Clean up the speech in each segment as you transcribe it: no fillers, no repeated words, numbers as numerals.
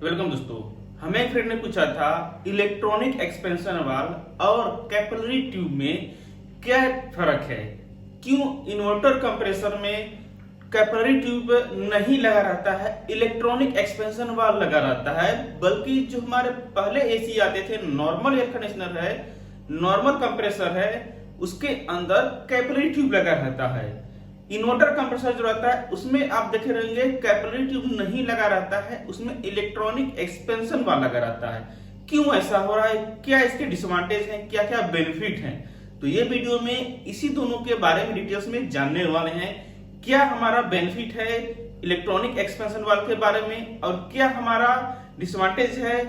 Welcome दोस्तों। हमें एक फ्रेंड ने पूछा था इलेक्ट्रॉनिक एक्सपेंशन वाल्व और कैपिलरी ट्यूब में क्या फर्क है, क्यों इन्वर्टर कंप्रेसर में कैपिलरी ट्यूब नहीं लगा रहता है, इलेक्ट्रॉनिक एक्सपेंशन वाल्व लगा रहता है, बल्कि जो हमारे पहले एसी आते थे, नॉर्मल एयर कंडीशनर है, नॉर्मल कंप्रेसर है, उसके अंदर कैपिलरी ट्यूब लगा रहता है। इन्वर्टर कंप्रेसर जो रहता है उसमें आप देखे रहेंगे कैपिलरी ट्यूब नहीं लगा रहता है, उसमें इलेक्ट्रॉनिक एक्सपेंशन वाला लगा रहता है। क्यों ऐसा हो रहा है, क्या इसके डिसएडवांटेज हैं, क्या क्या बेनिफिट हैं, तो ये वीडियो में इसी दोनों के बारे में डिटेल्स में जानने वाले हैं। क्या हमारा बेनिफिट है इलेक्ट्रॉनिक एक्सपेंशन वाल्व के बारे में और क्या हमारा डिसएडवांटेज है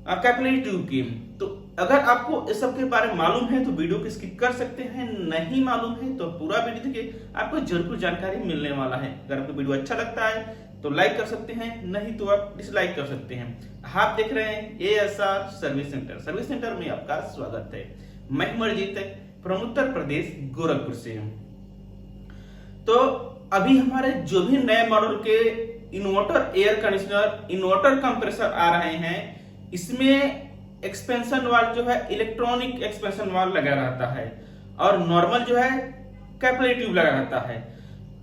कैपिलरी ट्यूब की। तो अगर आपको इस सब के बारे में मालूम है तो वीडियो को स्किप कर सकते हैं, नहीं मालूम है तो पूरा वीडियो देखिए, आपको जरूर जानकारी मिलने वाला है। अगर आपको वीडियो अच्छा लगता है तो लाइक कर सकते हैं, नहीं तो आप डिसलाइक कर सकते हैं। आप देख रहे हैं ASR service centre. Service centre में आपका स्वागत है। मैं अमरजीत फ्रॉम उत्तर प्रदेश गोरखपुर से हूं। तो अभी हमारे जो भी नए मॉडल के inverter air conditioner, inverter compressor आ रहे हैं, इसमें एक्सपेंशन वाल्व जो है इलेक्ट्रॉनिक एक्सपेंशन वाल्व लगा रहता है और नॉर्मल जो है कैपिलरी ट्यूब लगा रहता है।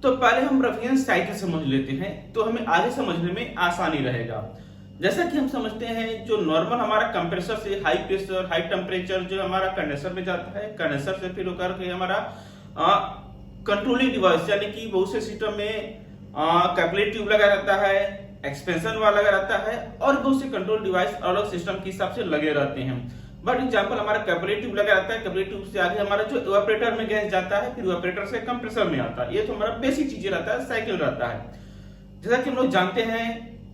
तो पहले हम रेफरेंस साइकिल समझ लेते हैं तो हमें आगे समझने में आसानी रहेगा। जैसा कि हम समझते हैं, जो नॉर्मल हमारा कंप्रेसर से हाई प्रेशर हाई टेम्परेचर जो हमारा कंडेंसर में जाता है, कंडेंसर से फिर होकर के हमारा कंट्रोलिंग डिवाइस यानी कि बहुत से सिस्टम में कैपिलरी ट्यूब लगा रहता है, एक्सपेंशन वाला लगा रहता है और बहुत से कंट्रोल डिवाइस अलग सिस्टम के हिसाब से लगे रहते हैं। बट एग्जांपल हमारा कैपिलरी ट्यूब लगा रहता है, कैपिलरी ट्यूब से आगे हमारा जो इवेपोरेटर में गैस जाता है, फिर इवेपोरेटर से कंप्रेसर में आता है। ये तो हमारा बेसिक चीजें रहता है, साइकिल रहता है। जैसा कि हम लोग जानते हैं,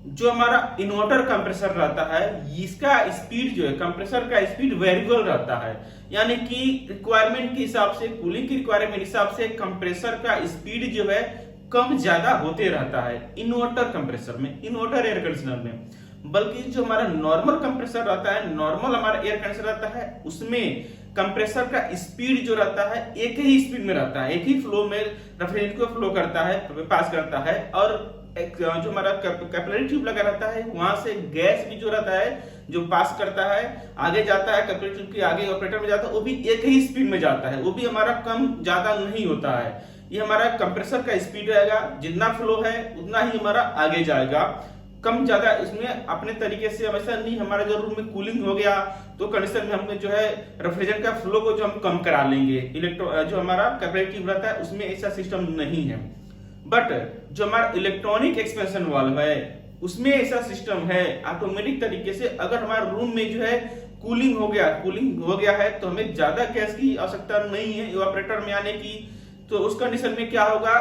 जो हमारा इन्वर्टर कंप्रेसर रहता है, इसका स्पीड जो है, कंप्रेसर का स्पीड वेरिएबल रहता है, यानी कि रिक्वायरमेंट के हिसाब से, कूलिंग की रिक्वायरमेंट के हिसाब से कंप्रेसर का स्पीड जो है कम ज्यादा होते रहता है इन्वर्टर कंप्रेसर में, इन्वर्टर एयर कंडीशनर में। बल्कि जो हमारा नॉर्मल कंप्रेसर रहता है, नॉर्मल हमारा एयर कंडीशनर रहता है, उसमें कंप्रेसर का स्पीड जो रहता है एक ही स्पीड में रहता है, एक ही फ्लो में रेफ्रिजरेंट को फ्लो करता है, पास करता है। और जो हमारा कैपिलरी ट्यूब लगा रहता है, वहां से गैस भी जो रहता है जो पास करता है, आगे जाता है, कैपिलरी ट्यूब के आगे ऑपरेटर में जाता है, वो भी एक ही स्पीड में जाता है, वो भी हमारा कम ज्यादा नहीं होता है। ये हमारा कंप्रेसर का स्पीड रहेगा, जितना फ्लो है उतना ही हमारा आगे जाएगा, कम ज्यादा इसमें अपने तरीके से हमेशा नहीं। हमारा जो रूम में कूलिंग हो गया तो कंडीशन में हमने जो है रेफ्रिजरेंट का फ्लो को जो हम कम करा लेंगे, जो हमारा कैपिलरी ट्यूब रहता है उसमें ऐसा सिस्टम नहीं है। बट जो हमारा इलेक्ट्रॉनिक एक्सपेंशन वाल्व है उसमें ऐसा सिस्टम है, ऑटोमेटिक तरीके से अगर हमारे रूम में जो है कूलिंग हो गया है तो हमें ज्यादा गैस की आवश्यकता नहीं है इवेपोरेटर में आने की। तो उस कंडीशन में क्या होगा,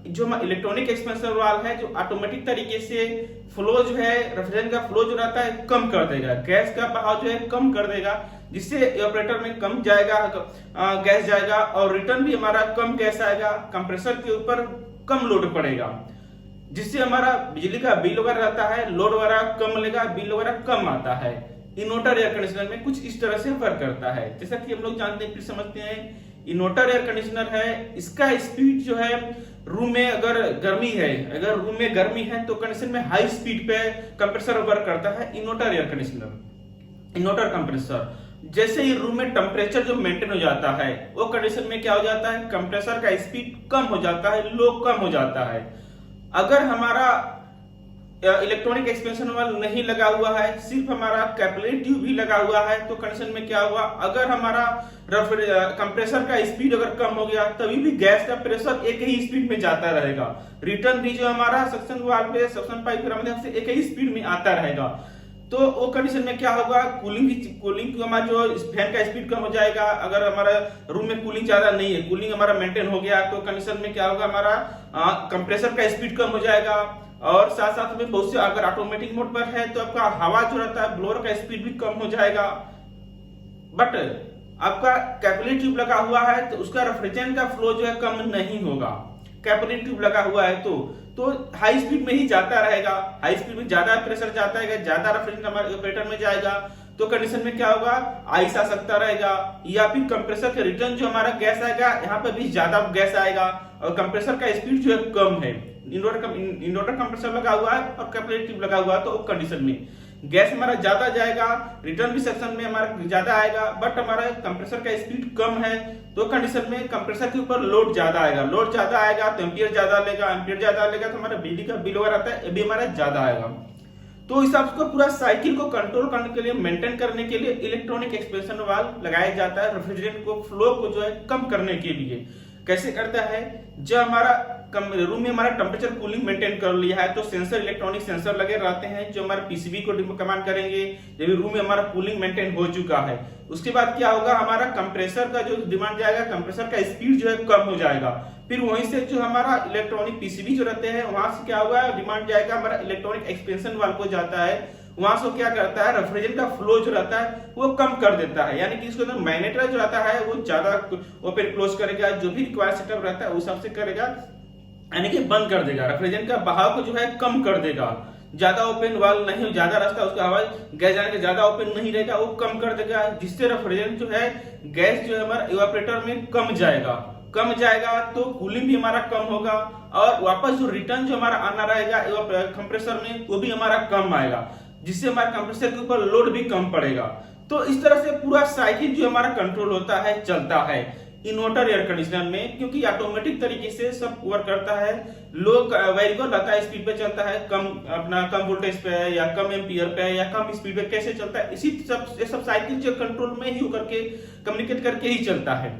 जो इलेक्ट्रॉनिक एक्सपेंशन वाल्व है जो ऑटोमेटिक तरीके से फ्लो जो है, रेफ्रिजरेंट का फ्लो जो रहता है कम कर देगा, गैस का बहाव जो है कम कर देगा, जिससे इवेपोरेटर में कम जाएगा गैस जाएगा और रिटर्न भी हमारा कम गैस आएगा, कंप्रेसर के ऊपर कम लोड पड़ेगा, जिससे हमारा बिजली का बिल वगैरह रहता है, लोड वगैरह कम लेगा, बिल वगैरह कम आता है। इन्वर्टर एयर कंडीशनर में कुछ इस तरह से फर्क करता है। जैसा कि हम लोग जानते हैं, फिर समझते हैं, इन्वर्टर एयर कंडीशनर है, इसका स्पीड जो है रूम में अगर गर्मी है तो कंडीशन में हाई स्पीड पे कंप्रेसर वर्क करता है inverter air conditioner, inverter compressor. जैसे ही रूम में टेम्परेचर जो मेंटेन हो जाता है, वो कंडीशन में क्या हो जाता है, कंप्रेसर का स्पीड कम हो जाता है, लो कम हो जाता है। अगर हमारा इलेक्ट्रॉनिक एक्सपेंशन वाल्व नहीं लगा हुआ है, सिर्फ हमारा कैपिलरी ट्यूब ही लगा हुआ है, तो कंडीशन में क्या हुआ, अगर हमारा कंप्रेसर का स्पीड अगर कम हो गया तभी भी गैस का प्रेशर एक ही स्पीड में जाता रहेगा, रिटर्न भी जो हमारा सक्शन वाल्व पे, सक्शन पाइप के माध्यम से एक ही स्पीड में आता रहेगा। तो वो कंडीशन में क्या होगा, कूलिंग हमारा जो फैन का स्पीड कम हो जाएगा। अगर हमारा रूम में कूलिंग ज्यादा नहीं है, कूलिंग हमारा मेंटेन हो गया, तो कंडीशन में क्या होगा, हमारा कंप्रेसर का स्पीड कम हो जाएगा। और साथ साथ में बहुत से अगर ऑटोमेटिक मोड पर है तो आपका हवा जो रहता है, ब्लोअर का स्पीड भी कम हो जाएगा। बट आपका कैपिलरी ट्यूब लगा हुआ है तो उसका रेफ्रिजरेंट का फ्लो जो है कम नहीं होगा। कैपिलरी ट्यूब लगा हुआ है तो हाई स्पीड में ही जाता रहेगा, हाई स्पीड में ज्यादा प्रेशर जाता है, ज्यादा रेफ्रिजरेंट हमारे ऑपरेटर में जाएगा, तो कंडीशन में क्या होगा, आइस आ सकता रहेगा, या फिर कंप्रेसर के रिटर्न जो हमारा गैस आएगा यहाँ पे भी ज्यादा गैस आएगा और कंप्रेसर का स्पीड जो है कम है। इन्वर्टर कंप्रेसर लगा हुआ है और कैपिलरी ट्यूब लगा हुआ है, तो कंडीशन में गैस हमारा ज्यादा जाएगा, रिटर्न भी सेक्शन में हमारा ज्यादा आएगा, बट हमारा कंप्रेसर का स्पीड कम है, तो कंडीशन में कंप्रेसर के ऊपर लोड ज्यादा आएगा। लोड ज्यादा आएगा तो एम्पियर ज्यादा लेगा, एम्पियर ज्यादा लेगा तो हमारा बिजली का बिल वगैरह आता है, ये भी हमारा ज्यादा आएगा। तो इस हिसाब से पूरा साइकिल को कंट्रोल करने के लिए, मेंटेन करने के लिए इलेक्ट्रॉनिक एक्सपेंशन वाल्व लगाया जाता है, रेफ्रिजरेंट को फ्लो को जो है कम करने के लिए। कैसे करता है, जब हमारा रूम में हमारा टेम्परेचर कूलिंग मेंटेन कर लिया है तो सेंसर, इलेक्ट्रॉनिक सेंसर लगे रहते हैं जो हमारे पीसीबी को कमांड करेंगे जब रूम में हमारा कूलिंग मेंटेन हो चुका है। उसके बाद क्या होगा, हमारा कंप्रेसर का जो डिमांड जाएगा, कंप्रेसर का स्पीड जो है कम हो जाएगा। फिर वहीं से जो हमारा इलेक्ट्रॉनिक पीसीबी जो रहते हैं वहां से क्या होगा, डिमांड जाएगा हमारा इलेक्ट्रॉनिक एक्सपेंशन वाल्व को जाता है, वहां से क्या करता है, रेफ्रिजरेंट का फ्लो जो रहता है वो कम कर देता है। यानी कि इसके अंदर मैग्नेटाइज जो रहता है वो ज्यादा ओपन क्लोज करेगा, जो भी रिक्वायर्ड सेटअप रहता है उस हिसाब से करेगा, यानी कि बंद कर देगा, रेफ्रिजरेंट का बहाव को जो है कम कर देगा। ज्यादा ओपन वाल्व नहीं, ज्यादा रास्ता उसका हवा गैस जाने का ज्यादा ओपन नहीं रहेगा, वो कम कर देगा, जिससे रेफ्रिजरेंट जो है गैस जो है हमारा इवापोरेटर में कम जाएगा तो कूलिंग भी हमारा कम होगा, और वापस जो रिटर्न जो हमारा आना रहेगा कंप्रेसर में वो भी हमारा कम आएगा, जिससे हमारे कंप्रेसर के ऊपर लोड भी कम पड़ेगा। तो इस तरह से पूरा साइकिल जो हमारा कंट्रोल होता है, चलता है इन्वर्टर एयर कंडीशनर में, क्योंकि ऑटोमेटिक तरीके से सब वर्क करता है। लो वेरिएबल रहता है, स्पीड पे चलता है, कम वोल्टेज पे है या कम एम्पियर पे है या कम स्पीड पे कैसे चलता है, इसी सब साइकिल जो कंट्रोल में ही करके कम्युनिकेट करके ही चलता है।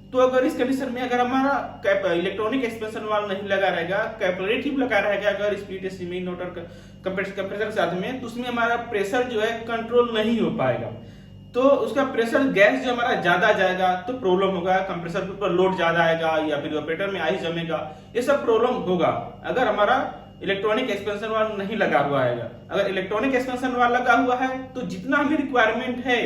तो अगर इस कंडीशन में अगर हमारा इलेक्ट्रॉनिक एक्सपेंशन वाल्व नहीं लगा रहेगा, कैपिलरी ट्यूब लगा रहेगा अगर स्पीड एसी इन्वर्टर कंप्रेसर के साथ में, तो उसमें हमारा प्रेशर जो है कंट्रोल नहीं हो पाएगा, तो उसका प्रेशर गैस जो हमारा ज्यादा जाएगा तो प्रॉब्लम होगा, कंप्रेसर के ऊपर लोड ज्यादा आएगा या फिर ऑपरेटर में आइस जमेगा, ये सब प्रॉब्लम होगा अगर हमारा इलेक्ट्रॉनिक एक्सपेंशन वाल्व नहीं लगा हुआ है। अगर इलेक्ट्रॉनिक एक्सपेंशन वाल्व लगा हुआ है तो जितना भी रिक्वायरमेंट है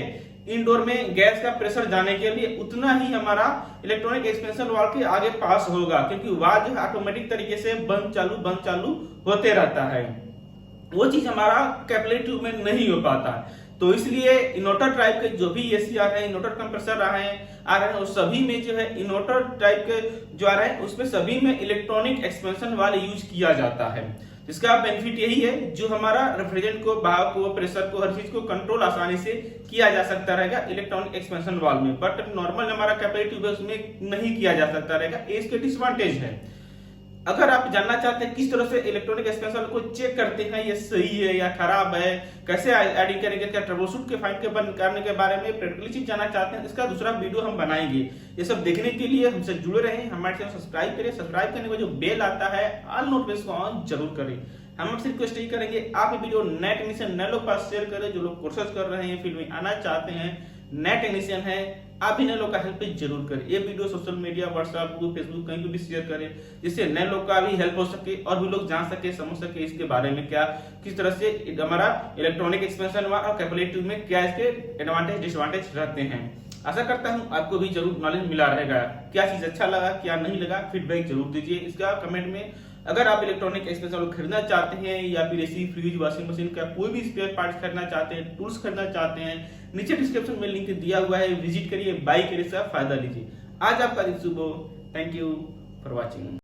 इंडोर में गैस का प्रेशर जाने के लिए, उतना ही हमारा इलेक्ट्रॉनिक एक्सपेंशन वाल्व के आगे पास होगा, क्योंकि वाल्व ऑटोमेटिक तरीके से बंद चालू होते रहता है। वो चीज हमारा कैपिलरी ट्यूब में नहीं हो पाता है। तो इसलिए इन्वर्टर टाइप के जो भी एसी आ रहे हैं, इन्वर्टर कंप्रेसर आ रहे हैं, उस सभी में जो है इन्वर्टर टाइप के जो आ रहे हैं उसमें सभी में इलेक्ट्रॉनिक एक्सपेंशन वाल्व यूज किया जाता है। इसका बेनिफिट यही है, जो हमारा रेफ्रिजरेंट को, बहाव को, प्रेशर को, हर चीज को कंट्रोल आसानी से किया जा सकता रहेगा इलेक्ट्रॉनिक एक्सपेंशन वाल्व में, बट नॉर्मल हमारा कैपिलरी ट्यूब है उसमें नहीं किया जा सकता रहेगा। ये इसके डिसएडवांटेज है। अगर आप जानना चाहते हैं किस तरह से इलेक्ट्रॉनिक एक्सपेंशन को चेक करते हैं, ये सही है या खराब है, कैसे एडिंग करेंगे, क्या ट्रबलशूट के फाइंड करने के बारे में प्रैक्टिकली चीज जानना चाहते हैं, इसका दूसरा वीडियो हम बनाएंगे। ये सब देखने के लिए हमसे जुड़े रहें, हमारे चैनल सब्सक्राइब करें, सब्सक्राइब करने के जो बेल आता है ऑल नोटिफिकेशन को ऑन जरूर करें। हम आपसे रिक्वेस्ट यही करेंगे, आप ये वीडियो नए टेक्नीशियन नए लोग पास शेयर करें, जो लोग कोर्सेज कर रहे हैं, फील्ड में आना चाहते हैं, नए टेक्नीशियन है, आप भी नए लोग का हेल्प जरूर करें। ये video social media, WhatsApp, group, Facebook कहीं भी शेयर करें, जिससे नए लोग का भी हेल्प हो सके और भी लोग जान सके, समझ सके इसके बारे में, क्या किस तरह से हमारा इलेक्ट्रॉनिक एक्सपेंशन और कैपिलरी ट्यूब में क्या इसके एडवांटेज डिसएडवांटेज रहते हैं। आशा करता हूं आपको भी जरूर नॉलेज मिला रहेगा। क्या चीज अच्छा लगा, क्या नहीं लगा, फीडबैक जरूर दीजिए इसका कमेंट में। अगर आप इलेक्ट्रॉनिक एक्सपेंशन खरीदना चाहते हैं या फिर एसी, फ्रिज, वॉशिंग मशीन का कोई भी स्पेयर पार्ट्स खरीदना चाहते हैं, टूल्स खरीदना चाहते हैं, नीचे डिस्क्रिप्शन में लिंक दिया हुआ है, विजिट करिए, बाय करिए, इसका फायदा लीजिए। आज आपका दिन शुभ हो। Thank you for watching.